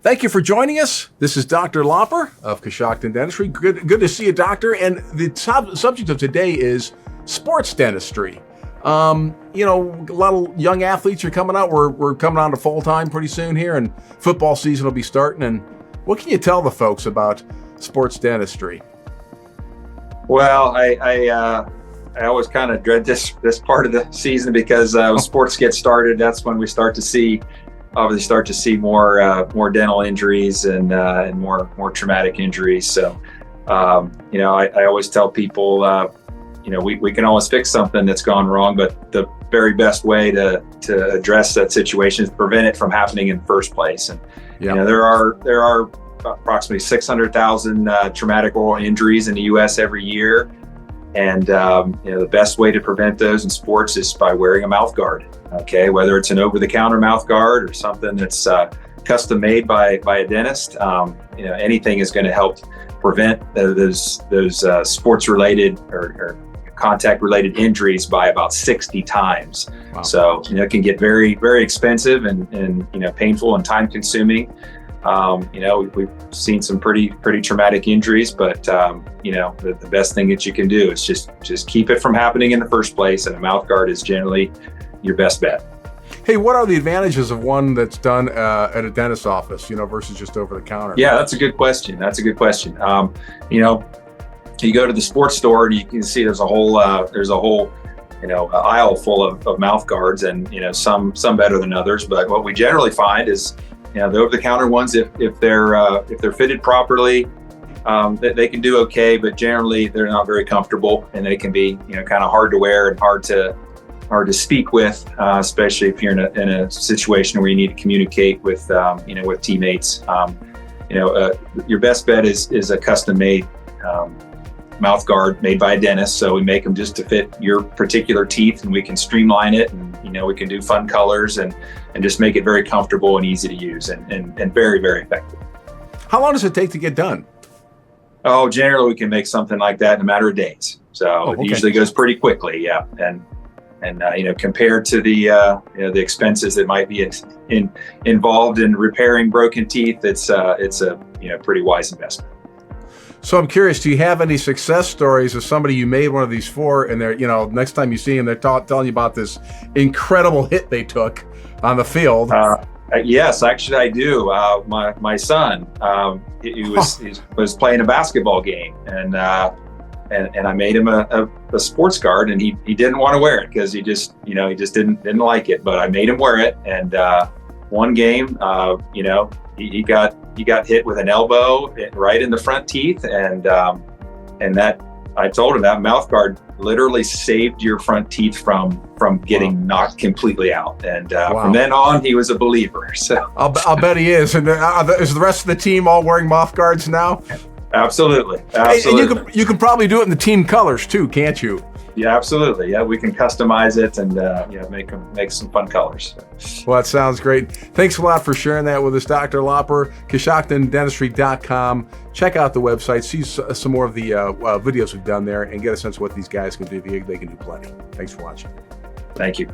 Thank you for joining us. This is Dr. Lopper of Coshocton Dentistry. Good to see you, doctor. And the subject of today is sports dentistry. A lot of young athletes are coming out. We're coming on to full time pretty soon here, and football season will be starting. And what can you tell the folks about sports dentistry? Well, I always kind of dread this part of the season because when sports get started, that's when we start to see more dental injuries and more traumatic injuries. So, I always tell people, we can always fix something that's gone wrong, but the very best way to address that situation is to prevent it from happening in the first place. And there are approximately 600,000 traumatic oral injuries in the U.S. every year. And the best way to prevent those in sports is by wearing a mouth guard. Okay, whether it's an over-the-counter mouth guard or something that's custom made by a dentist, anything is going to help prevent those sports-related or contact-related injuries by about 60 times. Wow. So it can get very, very expensive and painful and time-consuming. We've seen some pretty traumatic injuries, but the best thing that you can do is just keep it from happening in the first place, and a mouth guard is generally your best bet. Hey, what are the advantages of one that's done at a dentist's office, versus just over the counter? Yeah, that's a good question. You go to the sports store and you can see there's a whole aisle full of mouth guards, and some better than others. But what we generally find is the over-the-counter ones, if they're fitted properly, they can do okay, but generally they're not very comfortable, and they can be kind of hard to wear and hard to speak with, especially if you're in a situation where you need to communicate with with teammates. Your best bet is a custom-made mouth guard made by a dentist. So we make them just to fit your particular teeth, and we can streamline it, and we can do fun colors and just make it very comfortable and easy to use and very, very effective. How long does it take to get done? Oh, generally we can make something like that in a matter of days. So It usually goes pretty pretty, yeah. And compared to the expenses that might be involved in repairing broken teeth, it's a pretty wise investment. So I'm curious, do you have any success stories of somebody you made one of these for, and they're, next time you see them, they're telling you about this incredible hit they took on the field? Yes, actually I do. My son, he was playing a basketball game, and I made him a sports guard, and he didn't want to wear it because he just didn't like it. But I made him wear it, and one game, he got hit with an elbow right in the front teeth, and that I told him that mouth guard literally saved your front teeth from getting knocked completely out. And from then on, he was a believer. So I'll bet he is. And is the rest of the team all wearing mouth guards now? Absolutely. And you can probably do it in the team colors too, can't you? Yeah, absolutely. Yeah, we can customize it and make some fun colors. Well, that sounds great. Thanks a lot for sharing that with us, Dr. Lopper. CoshoctonDentistry.com. Check out the website, see some more of the videos we've done there, and get a sense of what these guys can do. They can do plenty. Thanks for watching. Thank you.